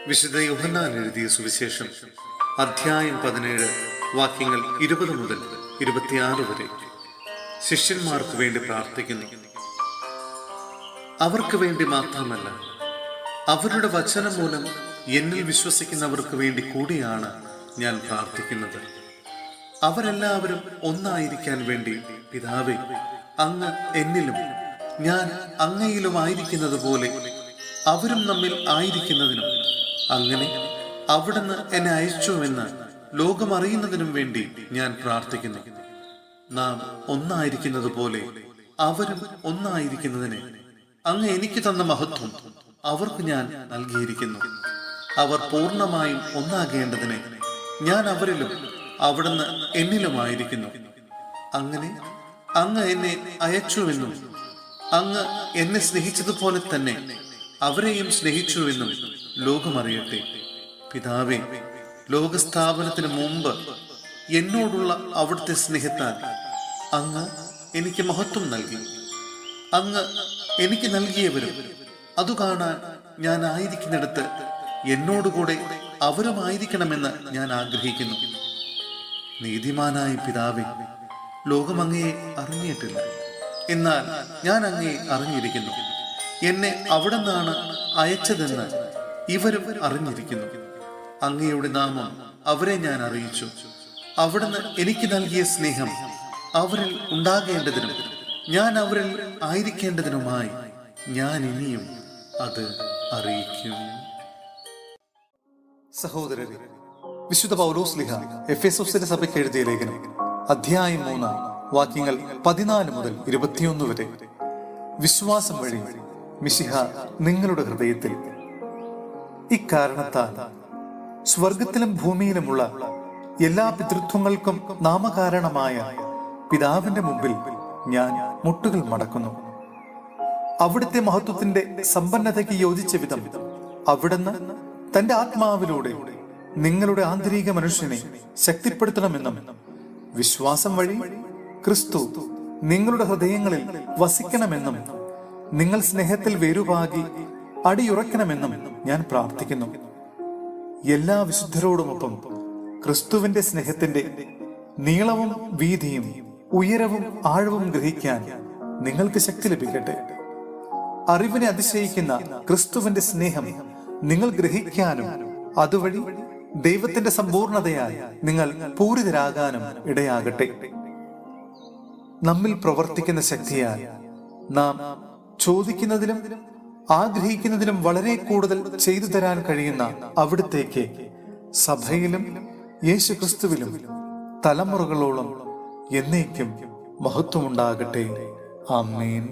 വിശുദ്ധ യോഹന്നാൻ എഴുതിയ സുവിശേഷം അധ്യായം 17 വാക്യങ്ങൾ 20 മുതൽ 26 വരെ. ശിഷ്യന്മാർക്ക് വേണ്ടി പ്രാർത്ഥിക്കുന്നു. അവർക്ക് വേണ്ടി മാത്രമല്ല, അവരുടെ വചനം മൂലം എന്നിൽ വിശ്വസിക്കുന്നവർക്ക് വേണ്ടി കൂടിയാണ് ഞാൻ പ്രാർത്ഥിക്കുന്നത്. അവരെല്ലാവരും ഒന്നായിരിക്കാൻ വേണ്ടി പിതാവേ, അങ്ങ് എന്നിലും ഞാൻ അങ്ങയിലും ആയിരിക്കുന്നത് പോലെ അവരും നമ്മിൽ ആയിരിക്കുന്നതിനും, അങ്ങനെ അവിടുന്ന് എന്നെ അയച്ചുവെന്ന് ലോകം അറിയുന്നതിനും വേണ്ടി ഞാൻ പ്രാർത്ഥിക്കുന്നു. നാം ഒന്നായിരിക്കുന്നത് പോലെ അവരും ഒന്നായിരിക്കുന്നതിന് അങ്ങ് എനിക്ക് തന്ന മഹത്വം അവർക്ക് ഞാൻ നൽകിയിരിക്കുന്നു. അവർ പൂർണ്ണമായും ഒന്നാകേണ്ടതിന് ഞാൻ അവരിലും അവിടുന്ന് എന്നിലുമായിരിക്കുന്നു. അങ്ങനെ അങ്ങ് എന്നെ അയച്ചുവെന്നും അങ്ങ് എന്നെ സ്നേഹിച്ചതുപോലെ തന്നെ അവരെയും സ്നേഹിച്ചുവെന്നും ലോകമറിയട്ടെ. പിതാവേ, ലോകസ്ഥാപനത്തിന് മുമ്പ് എന്നോടുള്ള അവിടുത്തെ സ്നേഹത്താൽ അങ്ങ് എനിക്ക് മഹത്വം നൽകി. അങ്ങ് എനിക്ക് നൽകിയവരും അതു കാണാൻ ഞാൻ ആയിരിക്കുന്നിടത്ത് എന്നോടുകൂടെ അവരുമായിരിക്കണമെന്ന് ഞാൻ ആഗ്രഹിക്കുന്നു. നീതിമാനായ പിതാവേ, ലോകം അങ്ങയെ അറിഞ്ഞിട്ടില്ല, എന്നാൽ ഞാൻ അങ്ങയെ അറിഞ്ഞിരിക്കുന്നു. എന്നെ അവിടെ നിന്നാണ് അയച്ചതെന്ന് ഇവരും അറിഞ്ഞിരിക്കുന്നു. അങ്ങയുടെ നാമം അവരെ ഞാൻ അറിയിച്ചു. അവിടുന്ന് എനിക്ക് നൽകിയ സ്നേഹം അവരിൽ ഉണ്ടാകേണ്ടതിനും ഞാൻ അവരിൽ ആയിരിക്കേണ്ടതിനുമായി ഞാൻ ഇനിയും അത് അറിയിക്കും. സഹോദരരെ, വിശുദ്ധ പൗലോസ്ലീഹ എഫെസോസിലെ സഭയ്ക്ക് എഴുതിയ ലേഖനം അധ്യായം 3 വാക്യങ്ങൾ 14 മുതൽ 21 വരെ. വിശ്വാസം വഴി മിശിഹ നിങ്ങളുടെ ഹൃദയത്തിൽ. ഇക്കാരണത്താൽ സ്വർഗത്തിലും ഭൂമിയിലുമുള്ള എല്ലാ പിതൃത്വങ്ങൾക്കും നാമകാരണമായ പിതാവിന്റെ മുമ്പിൽ ഞാൻ മുട്ടുകൾ മടക്കുന്നു. അവിടുത്തെ മഹത്വത്തിന്റെ സമ്പന്നതയ്ക്ക് യോജിച്ച വിധം അവിടുന്ന് തന്റെ ആത്മാവിലൂടെ നിങ്ങളുടെ ആന്തരിക മനുഷ്യനെ ശക്തിപ്പെടുത്തണമെന്നും, വിശ്വാസം വഴി ക്രിസ്തു നിങ്ങളുടെ ഹൃദയങ്ങളിൽ വസിക്കണമെന്നും, നിങ്ങൾ സ്നേഹത്തിൽ വേരുപാകി അടിയുറക്കണമെന്നും ഞാൻ പ്രാർത്ഥിക്കുന്നു. എല്ലാ വിശുദ്ധരോടുമൊപ്പം ക്രിസ്തുവിന്റെ സ്നേഹത്തിന്റെ നീളവും വീതിയും ഉയരവും ആഴവും ഗ്രഹിക്കാൻ നിങ്ങൾക്ക് ശക്തി ലഭിക്കട്ടെ. അറിവിനെ അതിശയിക്കുന്ന ക്രിസ്തുവിന്റെ സ്നേഹം നിങ്ങൾ ഗ്രഹിക്കാനും അതുവഴി ദൈവത്തിന്റെ സമ്പൂർണതയായി നിങ്ങൾ പൂരിതരാകാനും ഇടയാകട്ടെ. നമ്മിൽ പ്രവർത്തിക്കുന്ന ശക്തിയാൽ നാം ചോദിക്കുന്നതിലും ആഗ്രഹിക്കുന്നതിലും വളരെ കൂടുതൽ ചെയ്തു തരാൻ കഴിയുന്ന അവിടുത്തേക്ക് സഭയിലും യേശുക്രിസ്തുവിലും തലമുറകളോളം എന്നേക്കും മഹത്വമുണ്ടാകട്ടെ. ആമേൻ.